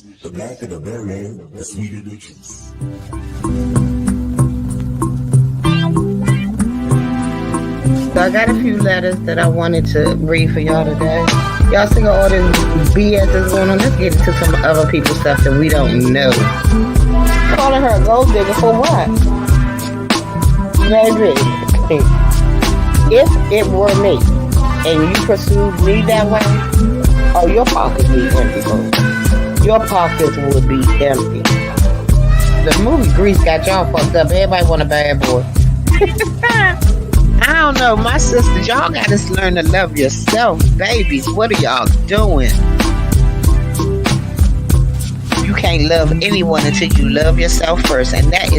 The black and the berry, the sweeter the juice. So I got a few letters that I wanted to read for y'all today. Y'all see all this BS that's going on? Let's get into some other people's stuff that we don't know. Calling her a gold digger for what? Baby, if it were me and you pursued me that way, oh, your pockets be empty, boo. Your pockets would be empty. The movie Grease got y'all fucked up. Everybody want a bad boy. I don't know, my sisters, y'all gotta learn to love yourself, babies. What are y'all doing? You can't love anyone until you love yourself first, and that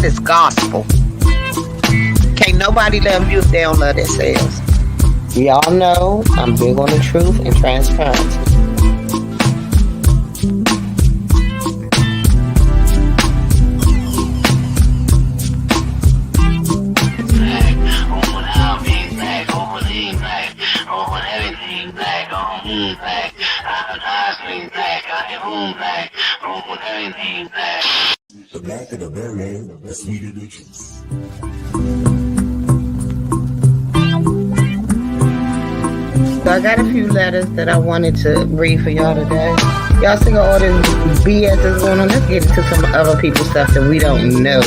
is gospel. Can't nobody love you if they don't love themselves. Y'all know I'm big on the truth and transparency. The black and the berry, the sweeter the juice. So I got a few letters that I wanted to read for y'all today. Y'all see all this BS that's going on? Let's get into some other people's stuff that we don't know.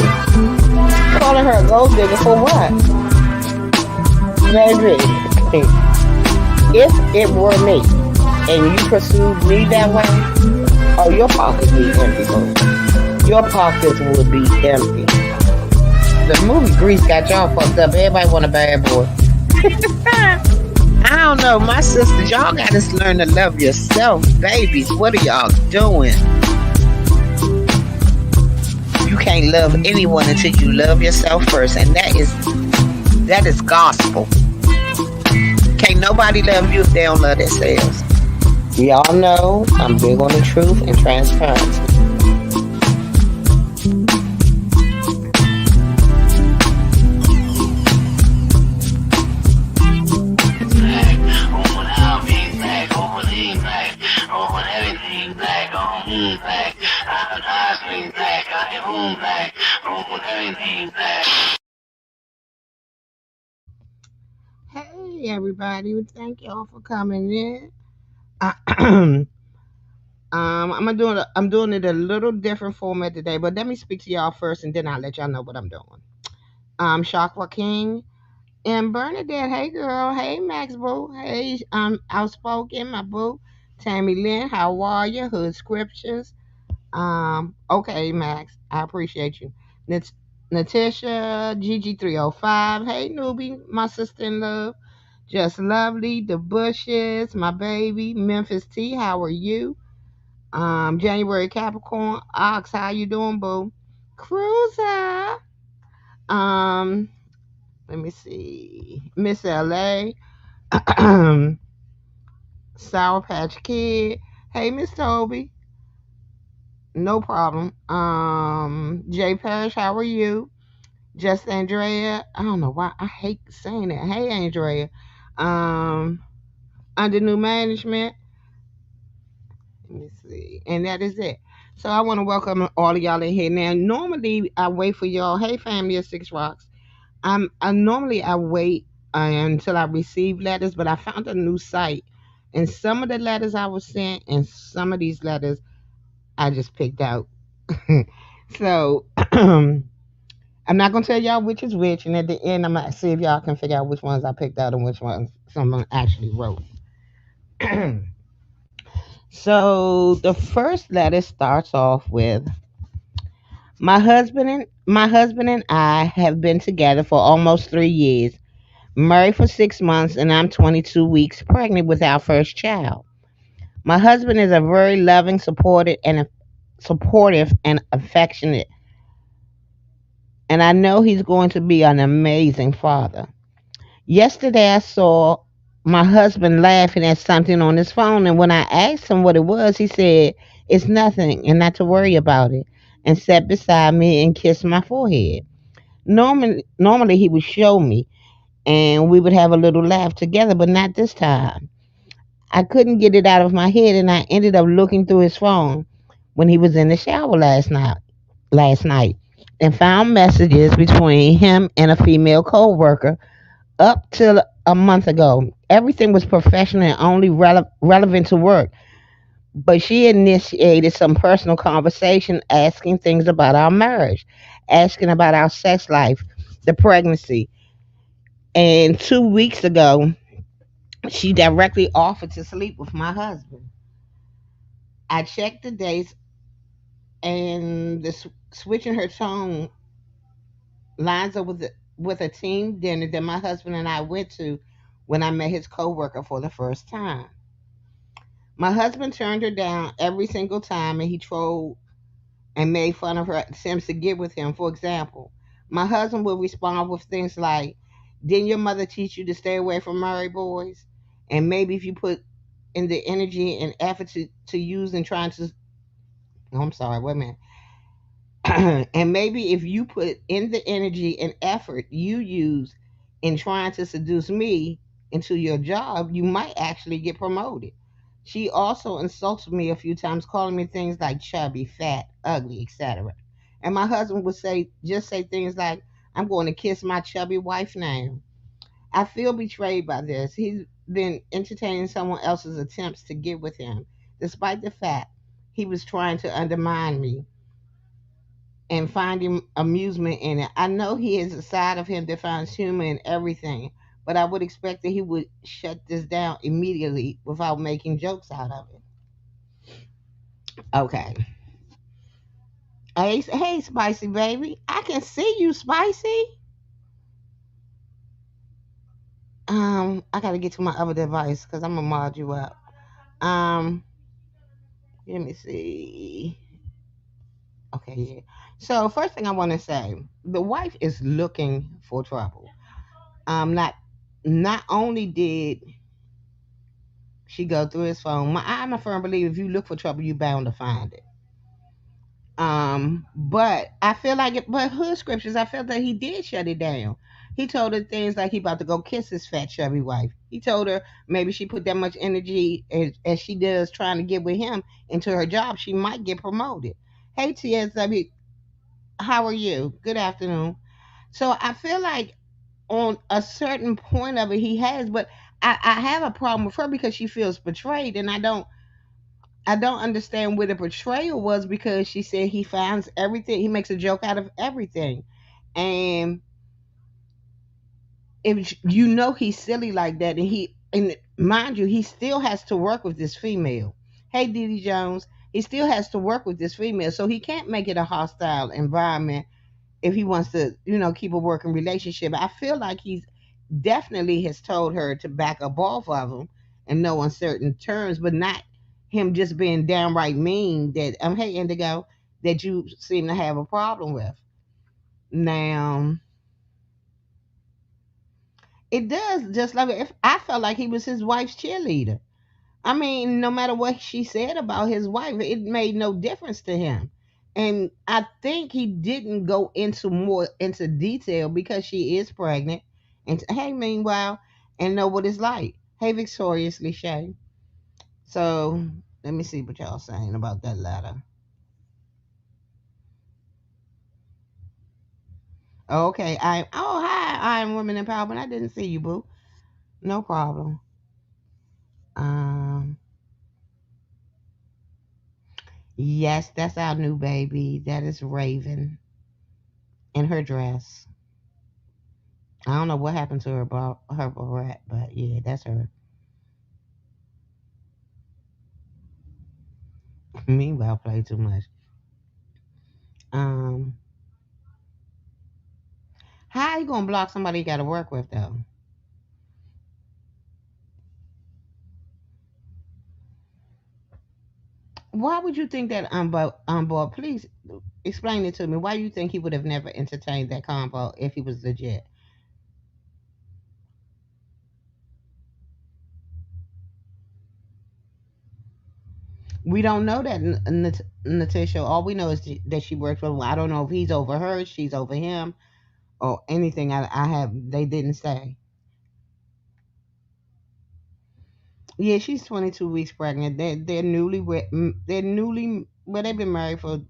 Calling her a gold digger for what? Baby, if it were me and you pursued me that way, oh, your pockets be empty, boo. Your pockets would be empty. The movie Grease got y'all fucked up. Everybody want a bad boy. I don't know, my sisters, y'all gotta learn to love yourself, babies. What are y'all doing? You can't love anyone until you love yourself first, and that is gospel. Can't nobody love you if they don't love themselves. Y'all know I'm big on the truth and transparency. Hey everybody, thank y'all for coming in. I'm doing it a little different format today, but let me speak to y'all first, and then I'll let y'all know what I'm doing. Chakra King and Bernadette. Hey girl. Hey Max Boo. Hey Outspoken, my boo. Tammy Lynn. How are you? Hood Scriptures. Okay, Max. I appreciate you. Nat- Natasha GG305. Hey newbie, my sister in love. Just lovely. The Bushes, my baby. Memphis T. How are you? January Capricorn, Ox, how you doing, boo? Cruiser. Um, Let me see. Miss LA. Sour Patch Kid. Hey, Miss Toby. No problem. Jay Parrish, how are you? Just Andrea. I don't know why I hate saying that. Hey, Andrea. Um, Under new management. Let me see. And that is it. So I want to welcome all of y'all in here. Now, normally I wait for y'all. Hey, family of Six Rocks. I wait until I receive letters, but I found a new site, and some of the letters I was sent, and some of these letters I just picked out. So I'm not gonna tell y'all which is which, and at the end I'm gonna see if y'all can figure out which ones I picked out and which ones someone actually wrote. So the first letter starts off with my husband and I have been together for almost 3 years, married for 6 months, and I'm 22 weeks pregnant with our first child. My husband is a very loving, supportive and affectionate, and I know he's going to be an amazing father. Yesterday, I saw my husband laughing at something on his phone, and when I asked him what it was, he said, "It's nothing and not to worry about it," and sat beside me and kissed my forehead. Normally, he would show me and we would have a little laugh together, but not this time. I couldn't get it out of my head, and I ended up looking through his phone when he was in the shower last night and found messages between him and a female coworker up till a month ago. Everything was professional and only relevant to work, but she initiated some personal conversation asking things about our marriage, asking about our sex life, the pregnancy. And 2 weeks ago, she directly offered to sleep with my husband. I checked the dates, and switching her tone lines up with a team dinner that my husband and I went to when I met his coworker for the first time. My husband turned her down every single time, and he trolled and made fun of her attempts to get with him. For example, my husband would respond with things like, "Didn't your mother teach you to stay away from married boys? And maybe if you put in the energy and effort to use in trying to," oh, I'm sorry, wait a minute. "And maybe if you put in the energy and effort you use in trying to seduce me into your job, you might actually get promoted." She also insulted me a few times, calling me things like chubby, fat, ugly, etc. And my husband would say things like, "I'm going to kiss my chubby wife now." I feel betrayed by this. He's been entertaining someone else's attempts to get with him, despite the fact he was trying to undermine me and finding amusement in it. I know he has a side of him that finds humor in everything, but I would expect that he would shut this down immediately without making jokes out of it. Okay. Hey, Spicy Baby. I can see you, Spicy. I gotta get to my other device because I'm gonna mod you up. Um, Let me see. Okay, yeah. So first thing I want to say, the wife is looking for trouble. Not only did she go through his phone. I'm a firm believer if you look for trouble, you bound to find it. But I feel like but hood scriptures, I felt that he did shut it down. He told her things like he about to go kiss his fat chubby wife. He told her maybe she put that much energy as she does trying to get with him into her job, she might get promoted. Hey TSW, how are you? Good afternoon. So I feel like on a certain point of it he has, but I have a problem with her because she feels betrayed, and I don't understand where the betrayal was because she said he finds everything. He makes a joke out of everything, and if you know he's silly like that, and mind you, he still has to work with this female. Hey, Didi Jones, he still has to work with this female, so he can't make it a hostile environment if he wants to, keep a working relationship. I feel like he's definitely has told her to back up off of him in no uncertain terms, but not him just being downright mean that hey Indigo, that you seem to have a problem with. Now it does just like if I felt like he was his wife's cheerleader. I mean, no matter what she said about his wife, it made no difference to him. And I think he didn't go into more into detail because she is pregnant. And hey, meanwhile, and know what it's like. Hey, victoriously Shay. So let me see what y'all saying about that letter. Okay, I'm women empowerment. I didn't see you, boo. No problem. Um, yes, that's our new baby. That is Raven in her dress. I don't know what happened to her barrette, but yeah, that's her. Meanwhile, play too much. Um, how you gonna block somebody you got to work with though? Why would you think that on board? Please explain it to me. Why you think he would have never entertained that combo if he was legit? We don't know that, Natasha. All we know is that she works with him. I don't know if he's over her, she's over him, or anything. I have. They didn't say. Yeah, she's 22 weeks pregnant. They're newly well, they've been married for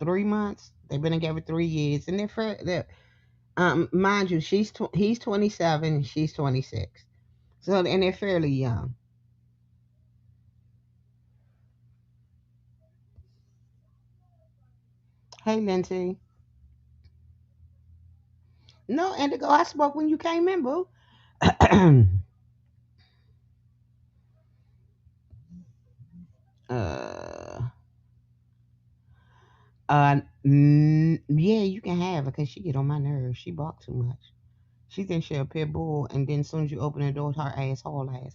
3 months. They've been together 3 years, and mind you, he's 27, she's 26. So and they're fairly young. Hey, Lindsay. No, Indigo, I spoke when you came in, boo. uh, yeah, you can have her because she get on my nerves. She bark too much. She thinks she a pit bull, and then as soon as you open the door, her ass haul ass.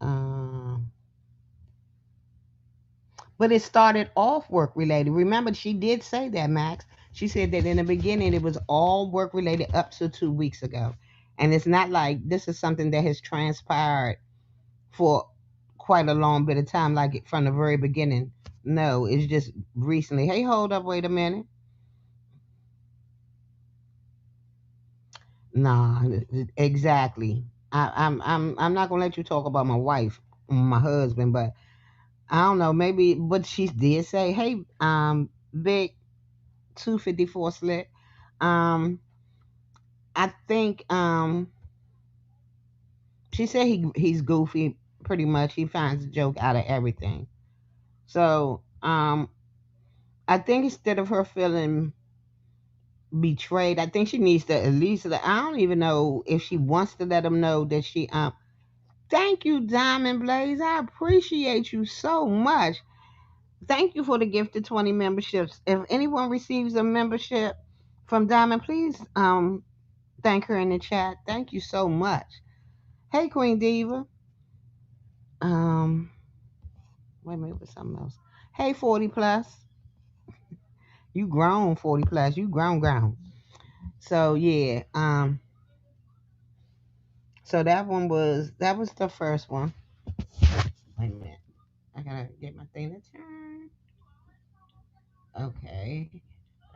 Um, but it started off work related. Remember, she did say that, Max. She said that in the beginning it was all work related up to 2 weeks ago, and it's not like this is something that has transpired for quite a long bit of time, like from the very beginning. No, it's just recently. Hey, hold up, wait a minute. Nah, exactly. I'm not gonna let you talk about my wife, my husband, but I don't know, maybe. But she did say, "Hey, big 254 slit." Um, I think she said he's goofy. Pretty much, he finds a joke out of everything. So I think instead of her feeling betrayed, I think she needs to at least. I don't even know if she wants to let him know that she. Thank you, Diamond Blaze. I appreciate you so much. Thank you for the gift of 20 memberships. If anyone receives a membership from Diamond, please thank her in the chat. Thank you so much. Hey, Queen Diva. Um, wait a minute, with something else. Hey, 40 plus. You grown 40 plus. You grown. So yeah. So that was the first one. Wait a minute. I gotta get my thing to turn. Okay.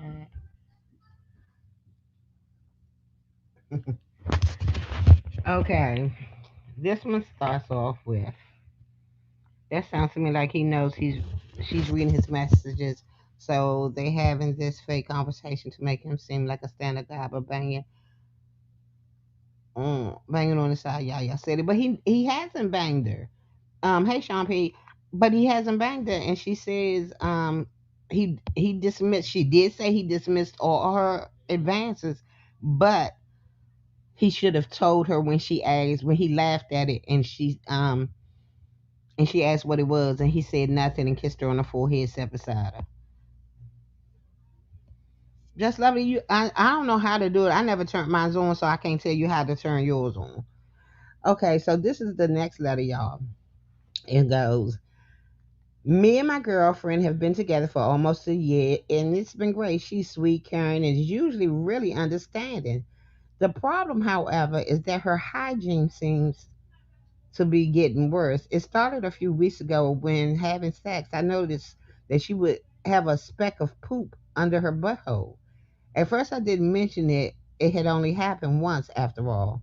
Uh, okay. This one starts off with. That sounds to me like he knows she's reading his messages. So they having this fake conversation to make him seem like a standard guy, but banging on the side. Yeah, yeah, said it, but he hasn't banged her. Hey Sean P, but he hasn't banged her, and she says he dismissed. She did say he dismissed all her advances, but he should have told her when she asked when he laughed at it, and she asked what it was, and he said nothing and kissed her on the forehead, sat beside her. Just lovely, you. I don't know how to do it. I never turned mine on, so I can't tell you how to turn yours on. Okay, so this is the next letter, y'all. It goes. Me and my girlfriend have been together for almost a year, and it's been great. She's sweet, caring, and is usually really understanding. The problem, however, is that her hygiene seems to be getting worse. It started a few weeks ago when having sex. I noticed that she would have a speck of poop under her butthole. At first, I didn't mention it. It had only happened once, after all.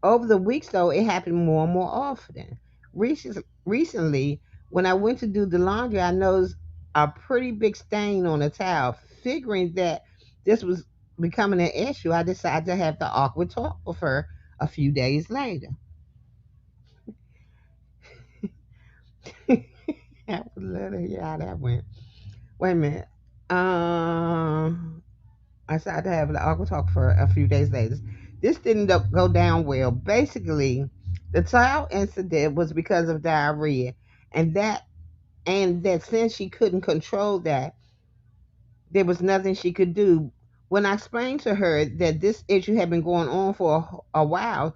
Over the weeks, though, it happened more and more often. Recently, when I went to do the laundry, I noticed a pretty big stain on a towel. Figuring that this was becoming an issue, I decided to have the awkward talk with her a few days later. I would let her hear how that went. Wait a minute. I decided to have the awkward talk for a few days later. This didn't go down well. Basically, the towel incident was because of diarrhea, and that since she couldn't control that, there was nothing she could do. When I explained to her that this issue had been going on for a while,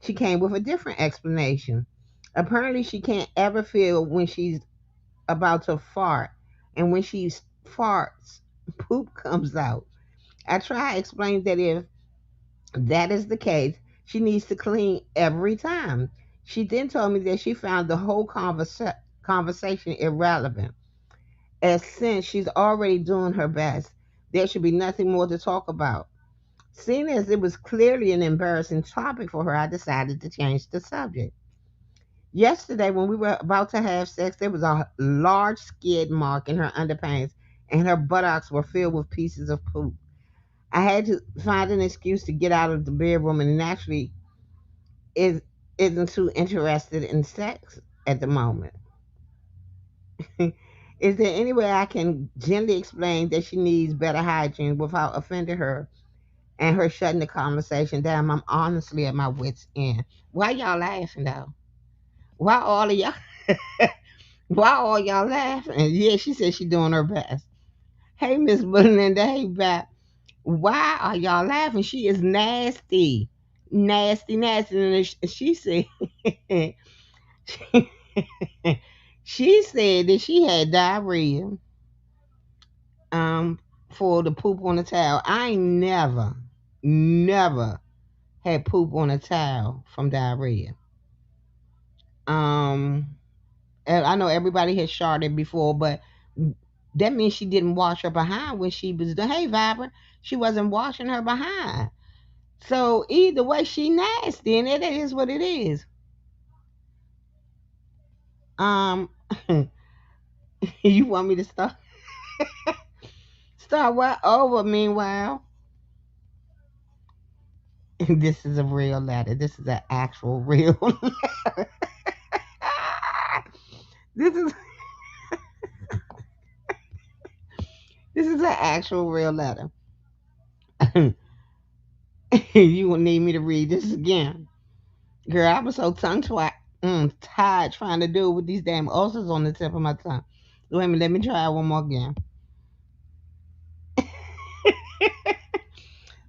she came with a different explanation. Apparently, she can't ever feel when she's about to fart, and when she farts, poop comes out. I try to explain that if that is the case, she needs to clean every time. She then told me that she found the whole conversation irrelevant, as since she's already doing her best, there should be nothing more to talk about. Seeing as it was clearly an embarrassing topic for her, I decided to change the subject. Yesterday, when we were about to have sex, there was a large skid mark in her underpants, and her buttocks were filled with pieces of poop. I had to find an excuse to get out of the bedroom, and naturally is isn't too interested in sex at the moment. Is there any way I can gently explain that she needs better hygiene without offending her and her shutting the conversation down? I'm honestly at my wits' end. Why y'all laughing though? Why all of y'all? Why all y'all laughing? And yeah, she said she doing her best. Hey, Miss Belinda. Hey, Bap. Why are y'all laughing? She is nasty, nasty, nasty. And she said, she said that she had diarrhea um for the poop on the towel. I ain't never had poop on a towel from diarrhea. Um and I know everybody has sharted before, but that means she didn't wash her behind when she was the hey Vibrant. She wasn't washing her behind. So either way, she nasty, and it is what it is. Um, you want me to start what over? Meanwhile, this is a real letter. This is an actual real. this is this is an actual real letter. You will need me to read this again, girl. I was so tired trying to do it with these damn ulcers on the tip of my tongue. Wait a minute, let me try it one more again.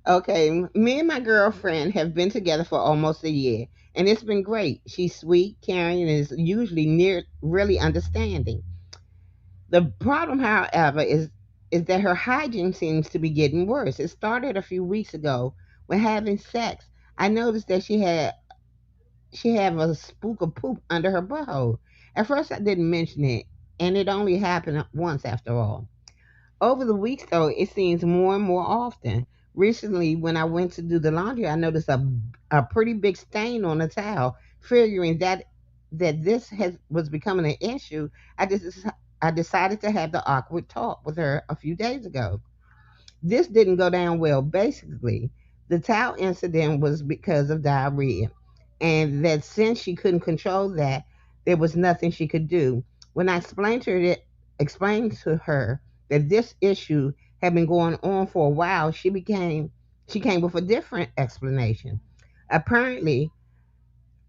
Okay, me and my girlfriend have been together for almost a year, and it's been great. She's sweet, caring, and is usually near really understanding. The problem, however, is that her hygiene seems to be getting worse. It started a few weeks ago when having sex. I noticed that she had a spook of poop under her butthole. At first, I didn't mention it, and it only happened once after all. Over the weeks, though, it seems more and more often. Recently, when I went to do the laundry, I noticed a pretty big stain on the towel. Figuring that this was becoming an issue, I decided to have the awkward talk with her a few days ago. This didn't go down well. Basically, the towel incident was because of diarrhea, and that since she couldn't control that, there was nothing she could do. When I explained to her that this issue had been going on for a while, she came with a different explanation. Apparently,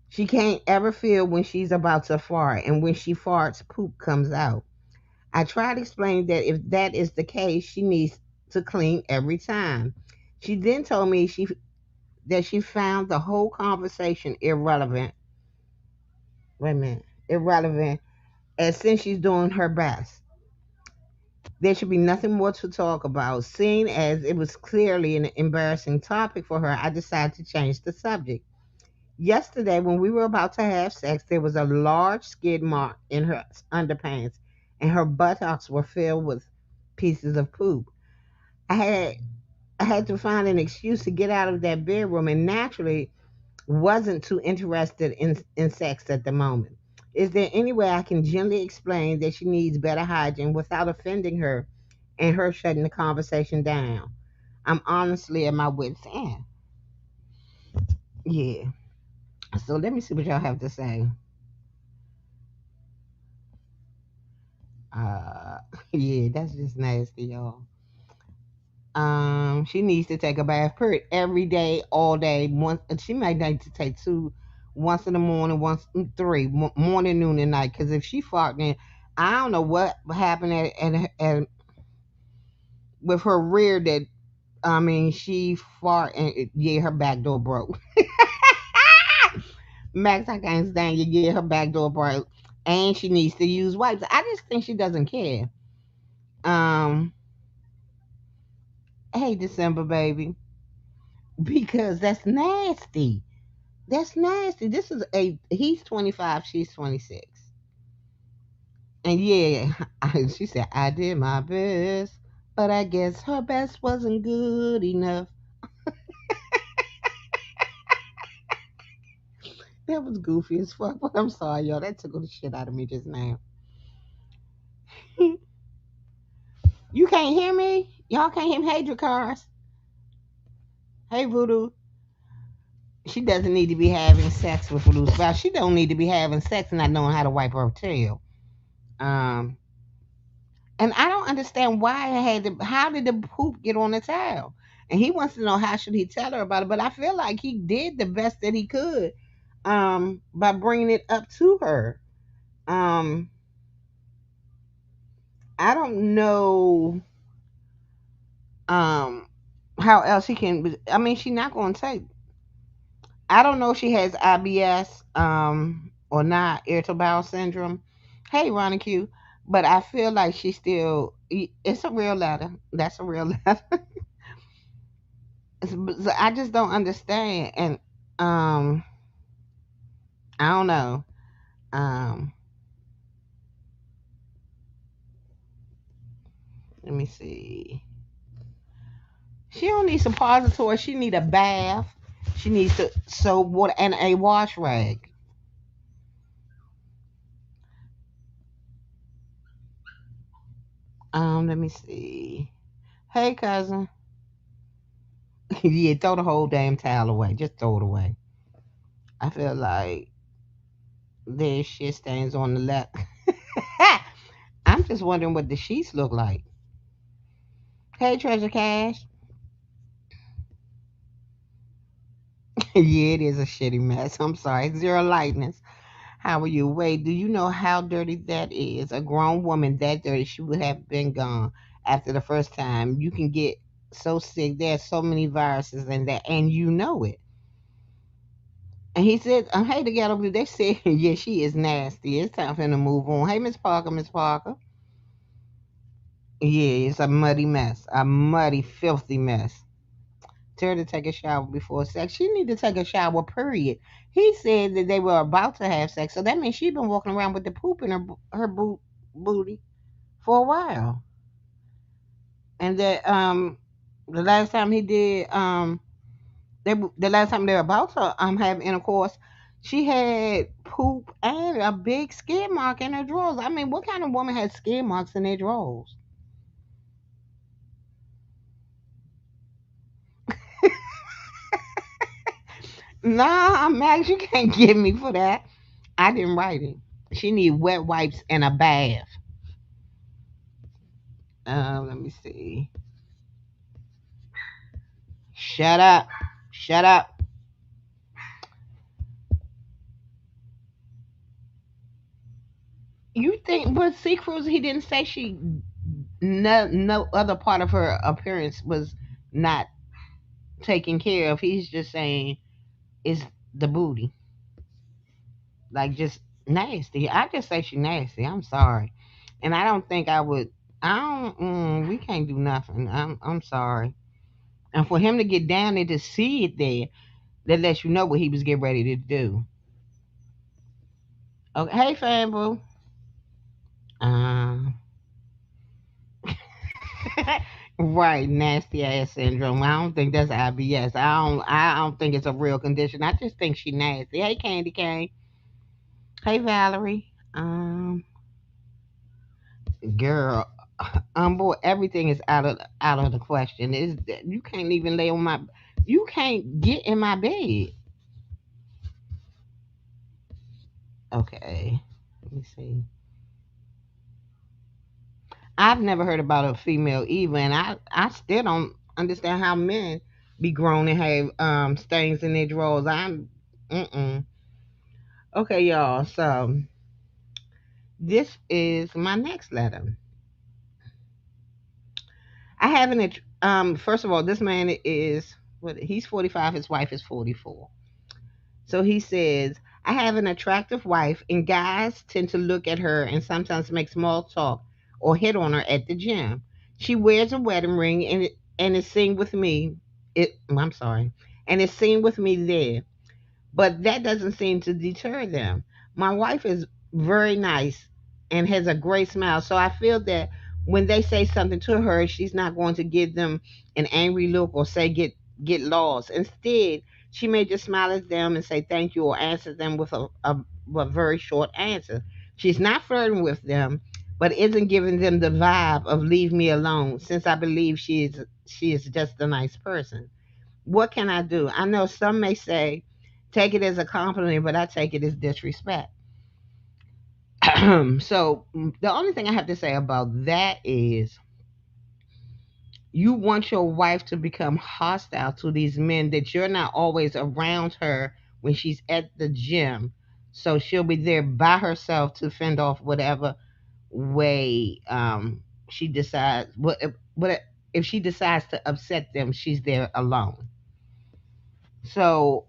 she can't ever feel when she's about to fart, and when she farts, poop comes out. I tried explaining that if that is the case, she needs to clean every time. She then told me she found the whole conversation irrelevant. Wait a minute, irrelevant, as since she's doing her best. There should be nothing more to talk about. Seeing as it was clearly an embarrassing topic for her, I decided to change the subject. Yesterday, when we were about to have sex, there was a large skid mark in her underpants, and her buttocks were filled with pieces of poop. I had I had to find an excuse to get out of that bedroom, and naturally wasn't too interested in sex at the moment. Is there any way I can gently explain that she needs better hygiene without offending her and her shutting the conversation down? I'm honestly at my wit's end. Yeah. So let me see what y'all have to say. Uh, yeah, that's just nasty, y'all. She needs to take a bath period every day, all day. Once she might need to take two, once in the morning, once three, morning, noon, and night. Because if she farting, I don't know what happened with her rear. That I mean, she fart and yeah, her back door broke. Max, I can't stand you. Yeah, her back door broke, and she needs to use wipes. I just think she doesn't care. Um, hey, December baby, because that's nasty. That's nasty. This is a he's 25, she's 26. And yeah, she said I did my best, but I guess her best wasn't good enough. That was goofy as fuck, but I'm sorry, y'all. That took the shit out of me just now. You can't hear me? Y'all can't hear me? Hey, Dracars. Hey, Voodoo. She doesn't need to be having sex with Voodoo Spouse. She don't need to be having sex and not knowing how to wipe her tail. Um, and I don't understand why I had to. How did the poop get on the towel? And he wants to know how should he tell her about it. But I feel like he did the best that he could by bringing it up to her. Um, I don't know um how else he can. I mean, she's not going to take. I don't know if she has IBS or not, irritable bowel syndrome. Hey, Ronnie Q. But I feel like she still. It's a real letter. That's a real letter. So I just don't understand, and um, I don't know. Um, Let me see. She don't need suppository. She need a bath. She needs to soap water and a wash rag. Let me see. Hey, cousin. Yeah, throw the whole damn towel away. Just throw it away. I feel like there's shit stains on the left. I'm just wondering what the sheets look like. Hey, Treasure Cash. Yeah, it is a shitty mess. I'm sorry. Zero lightness. How are you? Wait, do you know how dirty that is? A grown woman that dirty, she would have been gone after the first time. You can get so sick. There's so many viruses in that, and you know it. And he said, hey, the ghetto blue, they said, yeah, she is nasty. It's time for him to move on. Hey, Miss Parker, Miss Parker. Yeah, it's a muddy mess. A muddy, filthy mess. Tell her to take a shower before sex. She need to take a shower, period. He said that they were about to have sex, so that means she's been walking around with the poop in her booty for a while. And that the last time he did the last time they were about to have intercourse, she had poop and a big skid mark in her drawers. I mean, what kind of woman has skid marks in their drawers? Nah, Max, you can't get me for that. I didn't write it. She need wet wipes and a bath. Let me see. Shut up. Shut up. You think, but see, Cruz, he didn't say she, no other part of her appearance was not taken care of. He's just saying it's the booty. Like, just nasty. I just say she nasty. I'm sorry. And I don't think I would, I don't, we can't do nothing. I'm sorry. And for him to get down there to see it there, that lets you know what he was getting ready to do. Okay, hey, Fanboo. Um, right, nasty ass syndrome. I don't think that's IBS. I don't think it's a real condition. I just think she nasty. Hey, Candy Cane. Hey, Valerie. Girl, boy, everything is out of the question. Is you can't even lay on my, you can't get in my bed. Okay, let me see. I've never heard about a female either, and I still don't understand how men be grown and have stains in their drawers. Mm-mm. Okay, y'all. So this is my next letter. I haven't. First of all, this man is what, he's 45. His wife is 44. So he says, I have an attractive wife, and guys tend to look at her and sometimes make small talk or hit on her at the gym. She wears a wedding ring and is seen with me. I'm sorry, and is seen with me there. But that doesn't seem to deter them. My wife is very nice and has a great smile, so I feel that when they say something to her, she's not going to give them an angry look or say get lost. Instead, She may just smile at them and say thank you or answer them with a very short answer. She's not flirting with them, but isn't giving them the vibe of leave me alone, since I believe she is just a nice person. What can I do? I know some may say take it as a compliment, but I take it as disrespect. So the only thing I have to say about that is you want your wife to become hostile to these men that you're not always around her when she's at the gym. So she'll be there by herself to fend off whatever way she decides. What if she decides to upset them? She's there alone. So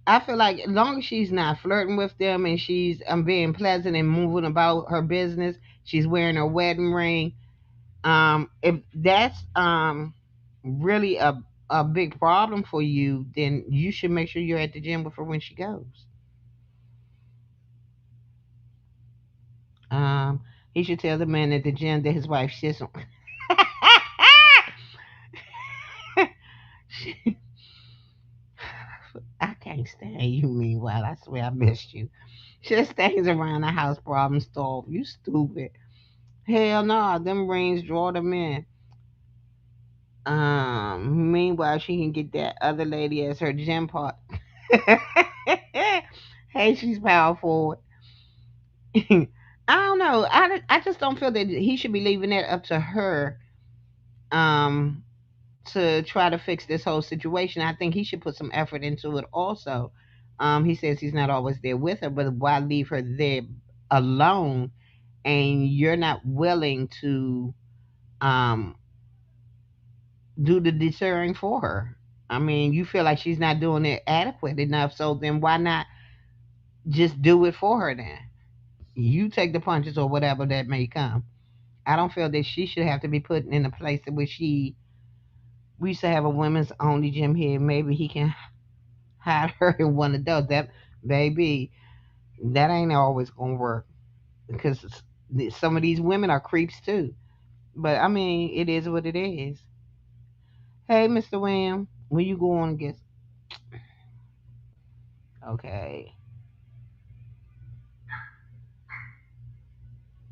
I feel like as long as she's not flirting with them and she's being pleasant and moving about her business, she's wearing her wedding ring. If that's really a big problem for you, then you should make sure you're at the gym with her when she goes. Um, he should tell the man at the gym that his wife shits on. I can't stand you. Meanwhile, I swear I missed you. Just things around the house problem solved. You stupid. Hell no, them rings draw them in. Meanwhile, she can get that other lady as her gym part. Hey, she's powerful. I don't know. I just don't feel that he should be leaving it up to her um to try to fix this whole situation. I think he should put some effort into it also. He says he's not always there with her, but why leave her there alone and you're not willing to um do the deterring for her? I mean, you feel like she's not doing it adequate enough, so then why not just do it for her then? You take the punches or whatever that may come. I don't feel that she should have to be put in a place where she. We used to have a women's only gym here. Maybe he can hide her in one of those. That baby, that ain't always gonna work because some of these women are creeps too. But I mean, it is what it is. Hey, Mr. William, when you go on, get okay,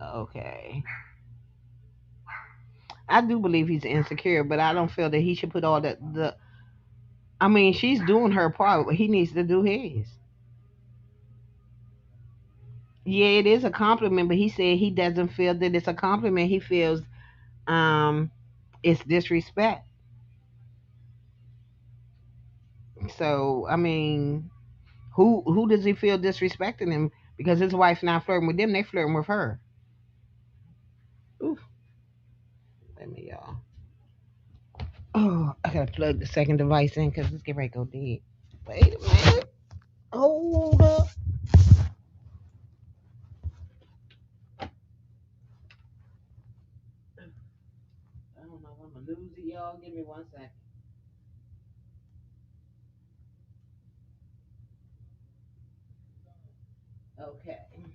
okay. I do believe he's insecure, but I don't feel that he should put all the. I mean, she's doing her part, but he needs to do his. Yeah, it is a compliment, but he said he doesn't feel that it's a compliment. He feels um it's disrespect. So I mean, who does he feel disrespecting him? Because his wife's not flirting with them; they flirting with her. Oof, let me y'all. Oh, I gotta plug the second device in because it's getting ready to go dead. Wait a minute. Hold up. I don't know. I'm gonna lose it, y'all. Give me 1 second. Okay.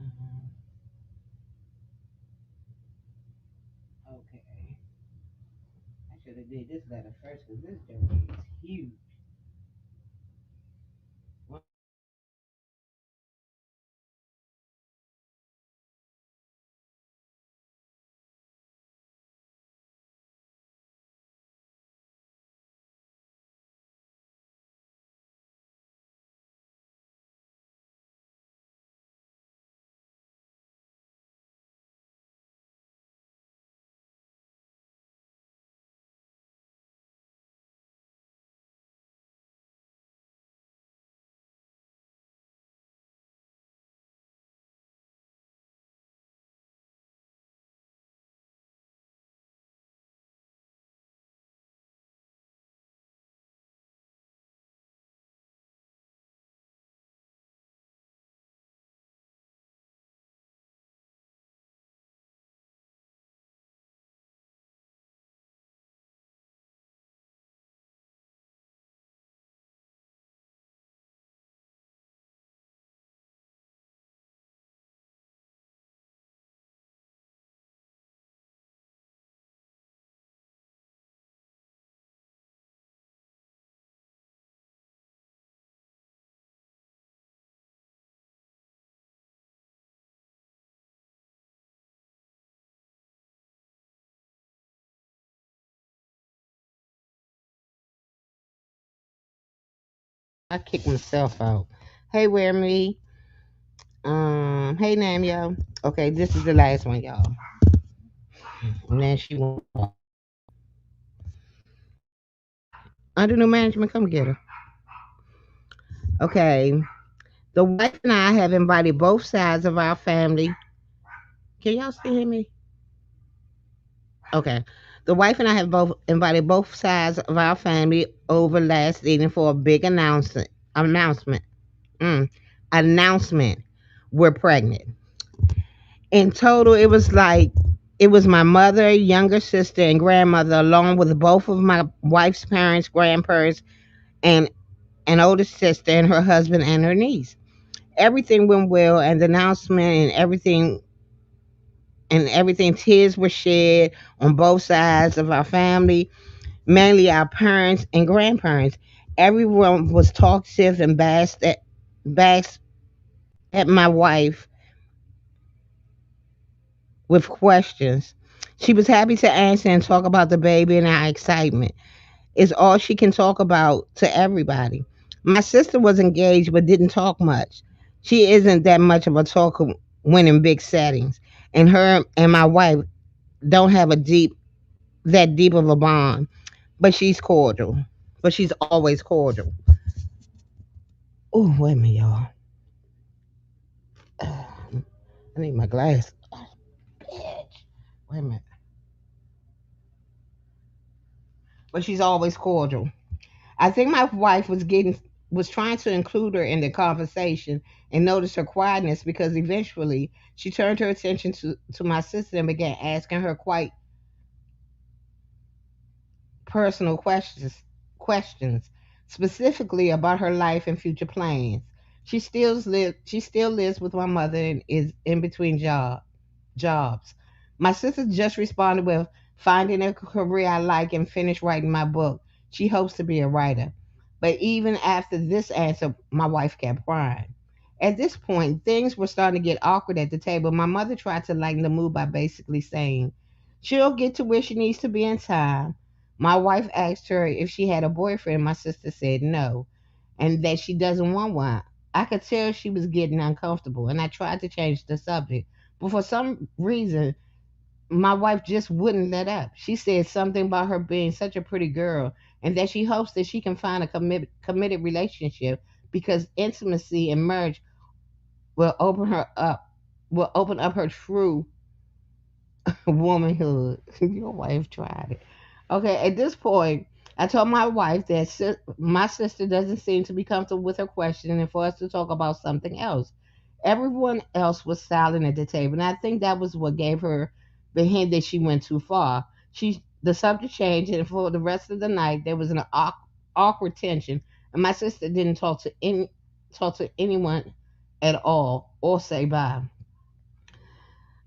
Mhm. Okay. I should have did this letter first because this joke is huge. I kicked myself out. Hey, where me? Hey, Nam, yo. Okay, this is the last one, y'all. And then she went under new management. Come get her. Okay, the wife and I have invited both sides of our family. Can y'all still hear me? Okay. The wife and I have both invited both sides of our family over last evening for a big Announcement. Mm, announcement. We're pregnant. In total, it was my mother, younger sister, and grandmother, along with both of my wife's parents, grandparents, and an older sister and her husband and her niece. Everything went well, and the announcement and everything. Tears were shed on both sides of our family, mainly our parents and grandparents. Everyone was talkative and bashed at my wife with questions. She was happy to answer and talk about the baby and our excitement. It's all she can talk about to everybody. My sister was engaged but didn't talk much. She isn't that much of a talker when in big settings. And her and my wife don't have that deep of a bond. But she's cordial. But she's always cordial. Oh, wait a minute, y'all. I need my glass. Oh, bitch. Wait a minute. But she's always cordial. I think my wife was trying to include her in the conversation and noticed her quietness because eventually she turned her attention to my sister and began asking her quite personal questions, specifically about her life and future plans. She still lives with my mother and is in between jobs. My sister just responded with finding a career I like and finish writing my book. She hopes to be a writer. But even after this answer, my wife kept crying. At this point, things were starting to get awkward at the table. My mother tried to lighten the mood by basically saying, she'll get to where she needs to be in time. My wife asked her if she had a boyfriend. My sister said no, and that she doesn't want one. I could tell she was getting uncomfortable, and I tried to change the subject. But for some reason, my wife just wouldn't let up. She said something about her being such a pretty girl and that she hopes that she can find a committed relationship because intimacy and marriage will open her up, will open up her true womanhood. Your wife tried it. Okay, at this point, I told my wife that my sister doesn't seem to be comfortable with her question and for us to talk about something else. Everyone else was silent at the table, and I think that was what gave her the hint that she went too far. The subject changed, and for the rest of the night, there was an awkward tension, and my sister didn't talk to anyone at all or say bye.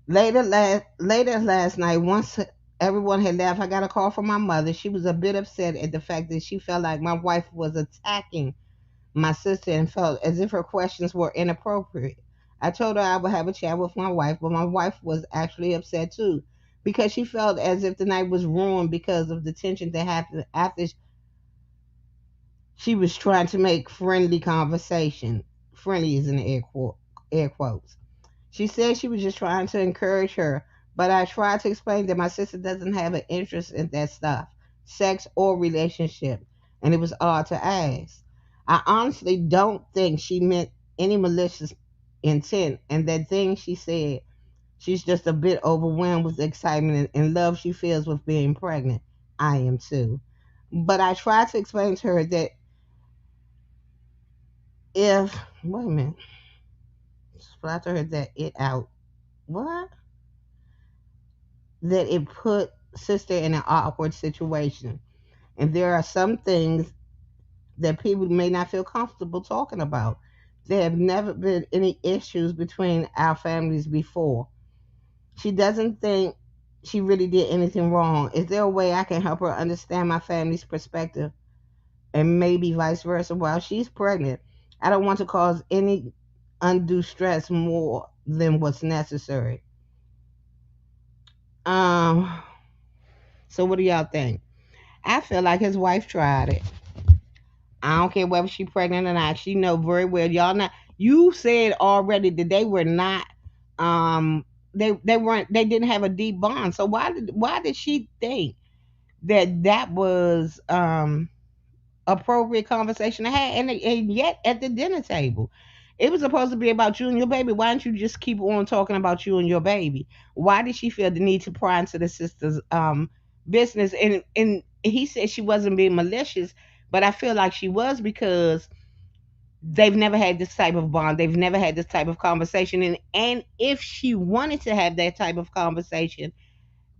Later last night, once everyone had left, I got a call from my mother. She was a bit upset at the fact that she felt like my wife was attacking my sister and felt as if her questions were inappropriate. I told her I would have a chat with my wife, but my wife was actually upset too because she felt as if the night was ruined because of the tension that happened after she was trying to make friendly conversation. Friendly is in air quotes. She said she was just trying to encourage her, but I tried to explain that my sister doesn't have an interest in that stuff, sex or relationship, and it was odd to ask. I honestly don't think she meant any malicious intent, and that thing she said, she's just a bit overwhelmed with the excitement and love she feels with being pregnant. I am too. But I tried to explain to her that if, wait a minute, I told her that it out. What? That it put sister in an awkward situation. And there are some things that people may not feel comfortable talking about. There have never been any issues between our families before. She doesn't think she really did anything wrong. Is there a way I can help her understand my family's perspective and maybe vice versa while she's pregnant? I don't want to cause any undue stress more than what's necessary. Um, so what do y'all think? I feel like his wife tried it. I don't care whether she pregnant or not. She know very well y'all not. You said already that they were not. Um, they weren't. They didn't have a deep bond. So why did she think that that was appropriate conversation to have? And yet at the dinner table, it was supposed to be about you and your baby. Why don't you just keep on talking about you and your baby? Why did she feel the need to pry into the sister's business? And he said she wasn't being malicious, but I feel like she was because they've never had this type of bond. They've never had this type of conversation. And if she wanted to have that type of conversation,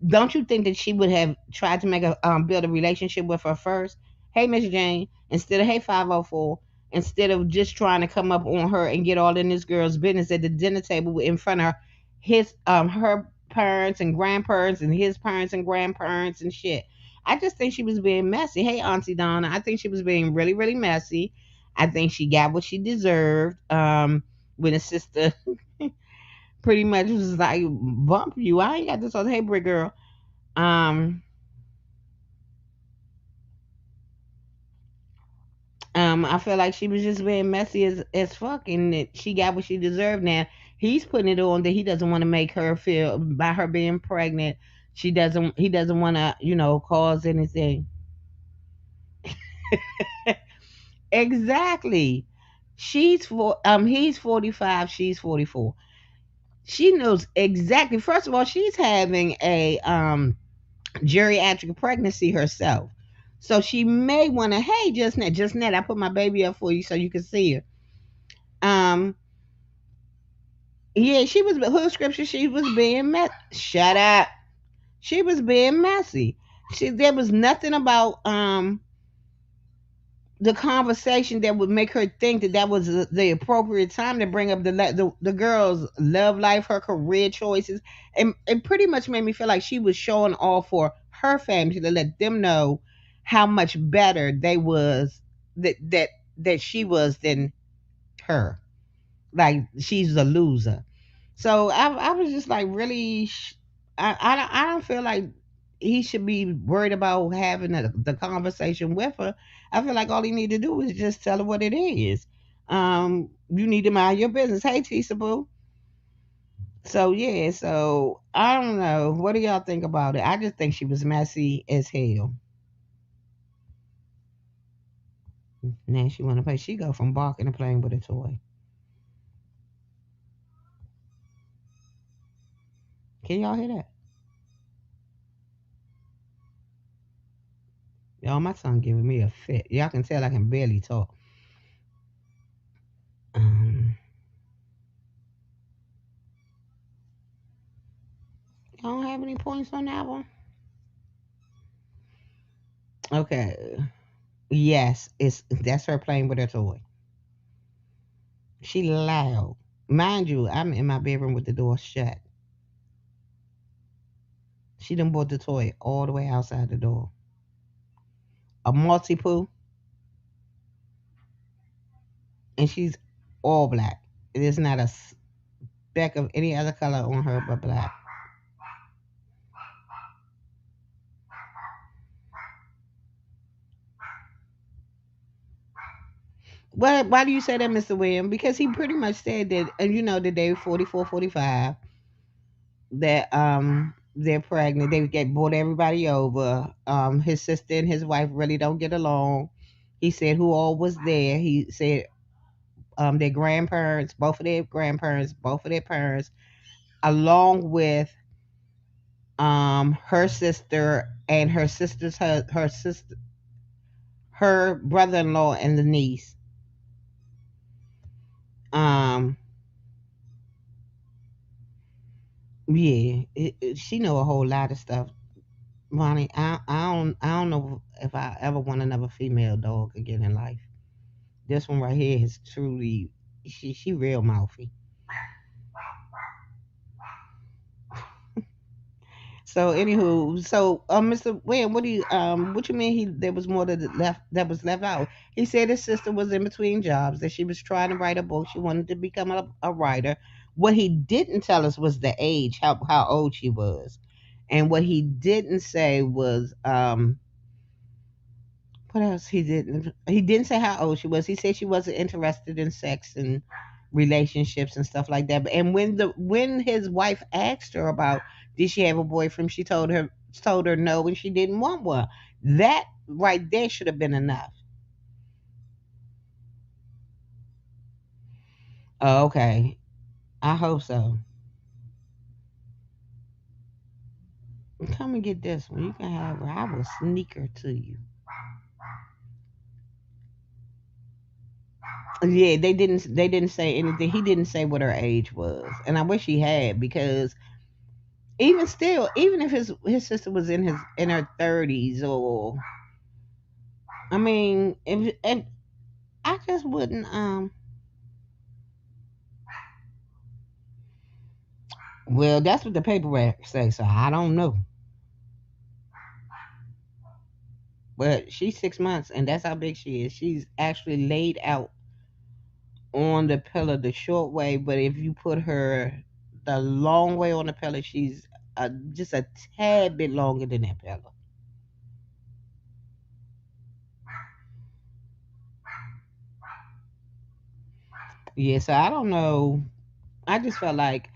don't you think that she would have tried to make a build a relationship with her first? Hey, Miss Jane, instead of hey 504, instead of just trying to come up on her and get all in this girl's business at the dinner table in front of his her parents and grandparents and his parents and grandparents and shit. I just think she was being messy. Hey, Auntie Donna, I think she was being really, really messy. I think she got what she deserved. When a sister pretty much was like, bump you. I ain't got this other hey brick girl. Um, I feel like she was just being messy as fuck, and that she got what she deserved. Now he's putting it on that he doesn't want to make her feel by her being pregnant. She doesn't. He doesn't want to, cause anything. Exactly. He's 45. She's 44. She knows exactly. First of all, she's having a geriatric pregnancy herself. So she may want to, hey, just net, I put my baby up for you so you can see her. Um, yeah, she was hood scripture. She was being Shut up. She was being messy. There was nothing about the conversation that would make her think that that was the appropriate time to bring up the girl's love life, her career choices, and it pretty much made me feel like she was showing off for her family to let them know how much better they was that she was than her. Like she's a loser. So I was just like really, I don't feel like he should be worried about having the conversation with her. I feel like all he need to do is just tell her what it is. You need to mind your business. Hey, Tisa Boo. So yeah, so I don't know. What do y'all think about it? I just think she was messy as hell. Now she want to play. She go from barking to playing with a toy. Can y'all hear that? Y'all, my son giving me a fit. Y'all can tell I can barely talk. Um, y'all don't have any points on that one? Okay. Yes, it's that's her playing with her toy. She loud. Mind you, I'm in my bedroom with the door shut. She done brought the toy all the way outside the door. A multi poo, and she's all black. It is not a speck of any other color on her but black. Why do you say that, Mr. William? Because he pretty much said that, and that they 44, 45, that they're pregnant. They get brought everybody over. His sister and his wife really don't get along. He said who all was there. He said their grandparents, both of their grandparents, both of their parents, along with her sister and her sister, her brother-in-law and the niece. Um, yeah, she know a whole lot of stuff. Ronnie, I don't know if I ever want another female dog again in life. This one right here is truly, she real mouthy. So anywho, so Mr. William, what you mean there was more that was left out? He said his sister was in between jobs, that she was trying to write a book, she wanted to become a writer. What he didn't tell us was the age, how old she was. And what he didn't say was What else he didn't? He didn't say how old she was. He said she wasn't interested in sex and relationships and stuff like that. And when his wife asked her about did she have a boyfriend, she told her no, and she didn't want one. That right there should have been enough. Oh, okay, I hope so. Come and get this one. You can have her. I will sneak her to you. Yeah, they didn't say anything. He didn't say what her age was, and I wish he had because even still, even if his sister was in her 30s, or I mean, if and I just wouldn't. Well, that's what the paperwork say, so I don't know. But she's 6 months, and that's how big she is. She's actually laid out on the pillow the short way, but if you put her the long way on the pillow, she's just a tad bit longer than that pillow. Yeah, so I don't know. I just felt like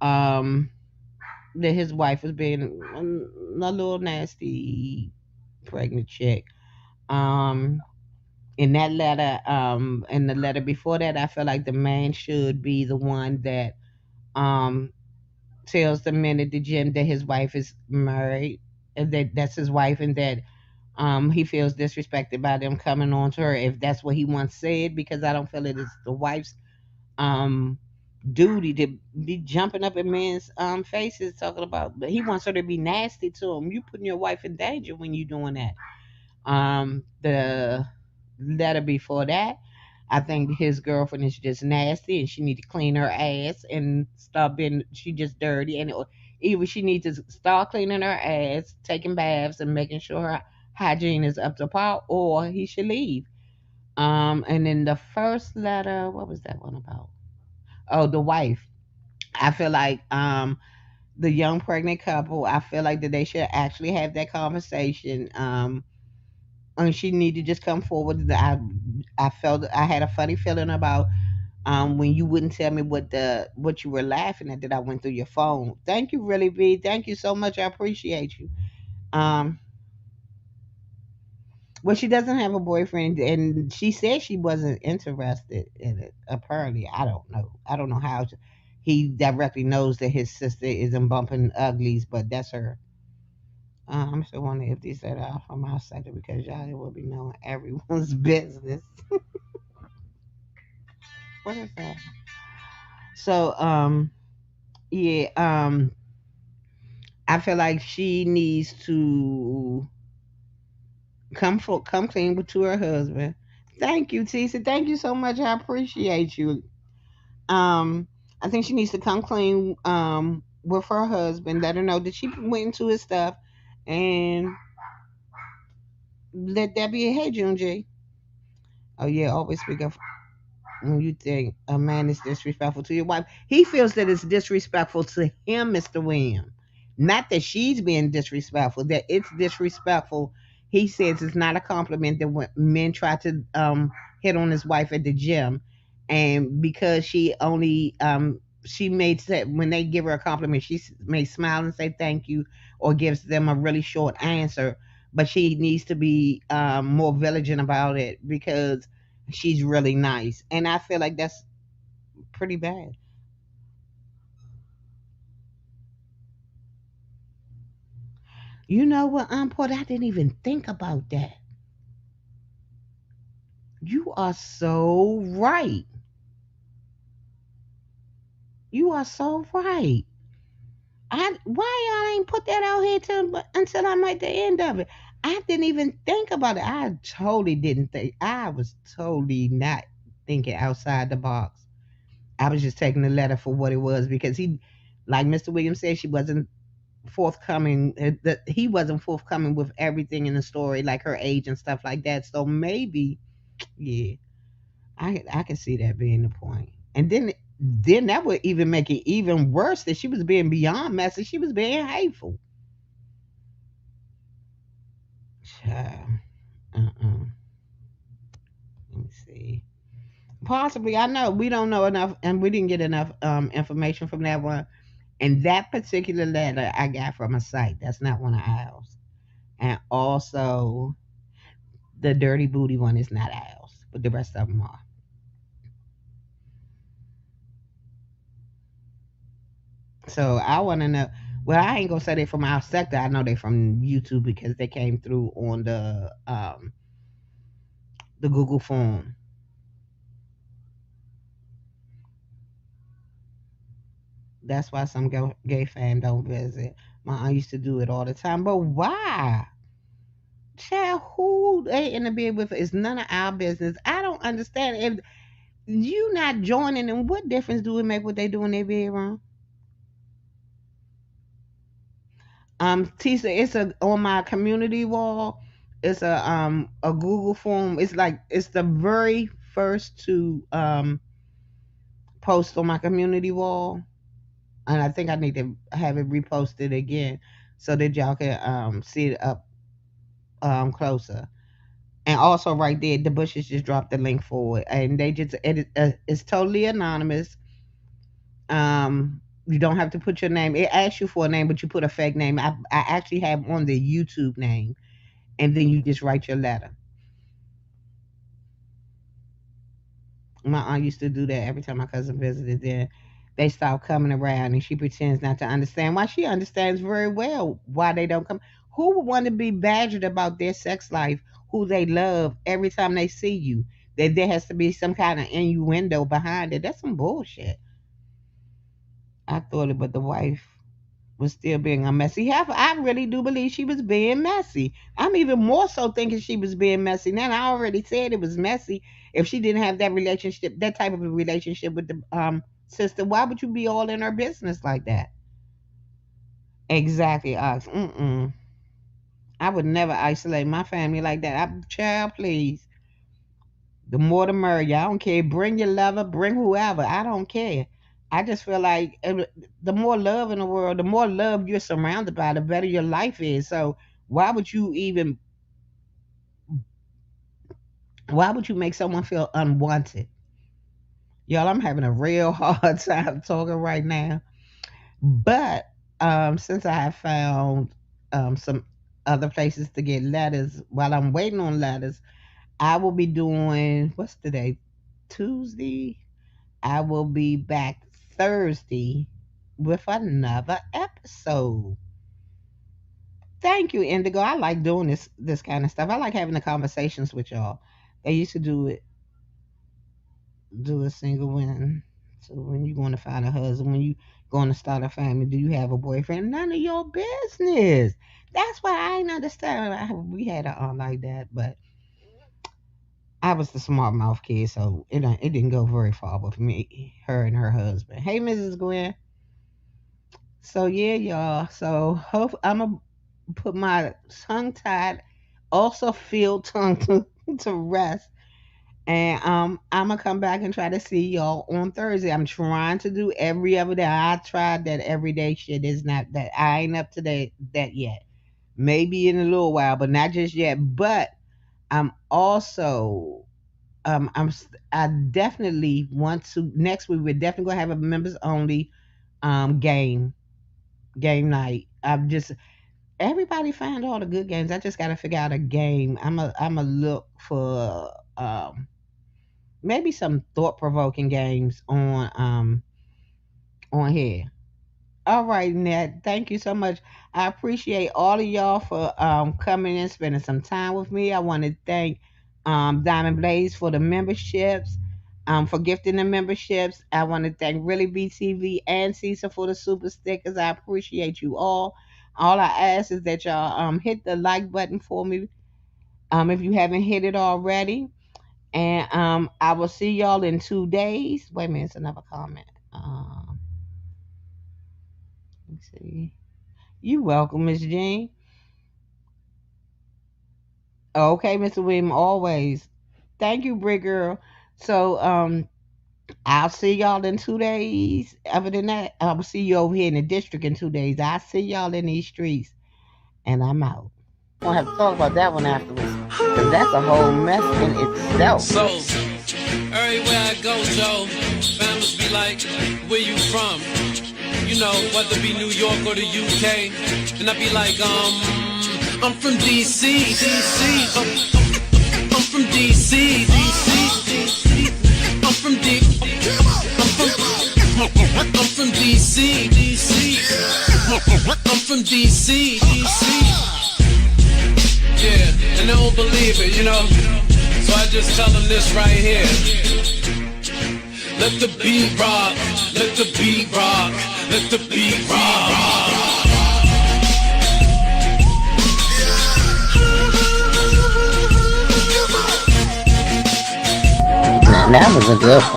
um that his wife was being a little nasty pregnant chick. Um in the letter before that, I feel like the man should be the one that um tells the men at the gym that his wife is married, and that's his wife, and that he feels disrespected by them coming on to her if that's what he once said, because I don't feel it is the wife's um duty to be jumping up in men's faces talking about, but he wants her to be nasty to him. You putting your wife in danger when you doing that. The letter before that, I think his girlfriend is just nasty and she need to clean her ass and stop being she just dirty, and either she needs to start cleaning her ass, taking baths, and making sure her hygiene is up to par, or he should leave. And then the first letter, what was that one about? Oh, the wife. I feel like the young pregnant couple, I feel like that they should actually have that conversation. And she need to just come forward. I felt I had a funny feeling about when you wouldn't tell me what you were laughing at that I went through your phone. Thank you, really, B. Thank you so much. I appreciate you. Um, well, she doesn't have a boyfriend, and she said she wasn't interested in it. Apparently, I don't know. I don't know how he directly knows that his sister isn't bumping uglies, but that's her. I'm still wondering if these are off from our sector because y'all will be knowing everyone's business. What is that? So, yeah, I feel like she needs to come clean to her husband. Thank you, Tisa. Thank you so much. I appreciate you. Um, I think she needs to come clean with her husband. Let her know that she went into his stuff, and let that be a hey, June J. Oh yeah, always speak up when you think a man is disrespectful to your wife. He feels that it's disrespectful to him, Mr. William. Not that she's being disrespectful, that it's disrespectful. He says it's not a compliment that when men try to hit on his wife at the gym, and because she may say when they give her a compliment, she may smile and say thank you, or gives them a really short answer, but she needs to be more vigilant about it because she's really nice, and I feel like that's pretty bad. You know what, Port? I didn't even think about that. You are so right. You are so right. I why y'all ain't put that out here until I'm at the end of it. I didn't even think about it. I totally didn't think. I was totally not thinking outside the box. I was just taking the letter for what it was because like Mr. Williams said, she wasn't forthcoming. That he wasn't forthcoming with everything in the story, like her age and stuff like that. So maybe, yeah, I can see that being the point. And then that would even make it even worse that she was being beyond messy. She was being hateful. Child. Uh-uh. Possibly, I know we don't know enough, and we didn't get enough information from that one. And that particular letter I got from a site. That's not one of ours. And also, the dirty booty one is not ours, but the rest of them are. So I want to know. Well, I ain't gonna say they from our sector. I know they from YouTube because they came through on the Google form. That's why some gay fan don't visit. My aunt used to do it all the time. But why? Child, who they in the bed with is none of our business. I don't understand. If you not joining them, what difference do it make what they do in their bedroom? Tisa, it's a on my community wall. It's a Google form. It's like it's the very first to post on my community wall, and I think I need to have it reposted again so that y'all can see it up closer. And also right there, the Bushes just dropped the link for it, and they just it's totally anonymous. You don't have to put your name. It asks you for a name, but you put a fake name. I actually have on the YouTube name, and then you just write your letter. My aunt used to do that every time my cousin visited. Then they stop coming around, and she pretends not to understand. Why she understands very well why they don't come. Who would want to be badgered about their sex life, who they love, every time they see you? That there has to be some kind of innuendo behind it. That's some bullshit. I thought it, but the wife was still being a messy heifer. I really do believe she was being messy. I'm even more so thinking she was being messy now. I already said it was messy. If she didn't have that relationship, that type of a relationship with the sister, why would you be all in her business like that? Exactly, Ox. Mm-mm. I would never isolate my family like that. Child, please. The more the merrier. I don't care. Bring your lover, bring whoever. I don't care. I just feel like the more love in the world, the more love you're surrounded by, the better your life is. So why would you even? Why would you make someone feel unwanted? Y'all, I'm having a real hard time talking right now. But since I have found some other places to get letters, while I'm waiting on letters, I will be doing what's today? Tuesday. I will be back Thursday with another episode. Thank you, Indigo. I like doing this kind of stuff. I like having the conversations with y'all. They used to do a single when. So when you going to find a husband, when you going to start a family, do you have a boyfriend? None of your business. That's why I ain't understand. We had a aunt like that, but I was the smart mouth kid, so it didn't go very far with me, her and her husband. Hey, Mrs. Gwen. So yeah, y'all. So hope I'm gonna put my tongue tied, also feel tongue to rest, and I'm gonna come back and try to see y'all on Thursday. I'm trying to do every other day. I tried that everyday shit is not that I ain't up to that yet. Maybe in a little while, but not just yet. But I'm also I definitely want to next week. We're definitely gonna have a members only game night. I'm just everybody find all the good games. I just gotta figure out a game. I'm a look for maybe some thought provoking games on here. All right, Ned. Thank you so much. I appreciate all of y'all for coming in, spending some time with me. I want to thank Diamond Blaze for the memberships, for gifting the memberships. I want to thank Really BTV and Cecil for the super stickers. I appreciate you all. All I ask is that y'all hit the like button for me if you haven't hit it already. And I will see y'all in 2 days. Wait a minute, it's another comment. Let's see. You welcome, Miss Jean. Okay, Mr. William, always. Thank you, Brick Girl. So I'll see y'all in 2 days. Other than that, I'll see you over here in the district in 2 days. I'll see y'all in these streets. And I'm out. We'll have to talk about that one afterwards. Because that's a whole mess in itself. So everywhere I go, Joe, families be like, where you from? You know, whether it be New York or the UK. And I be like, I'm from DC, DC. I'm from DC, DC. I'm from DC, DC. I'm from DC, DC. Yeah, and they don't believe it, you know. So I just tell them this right here. Let the beat rock, let the beat rock, let the beat rock. That was a good one.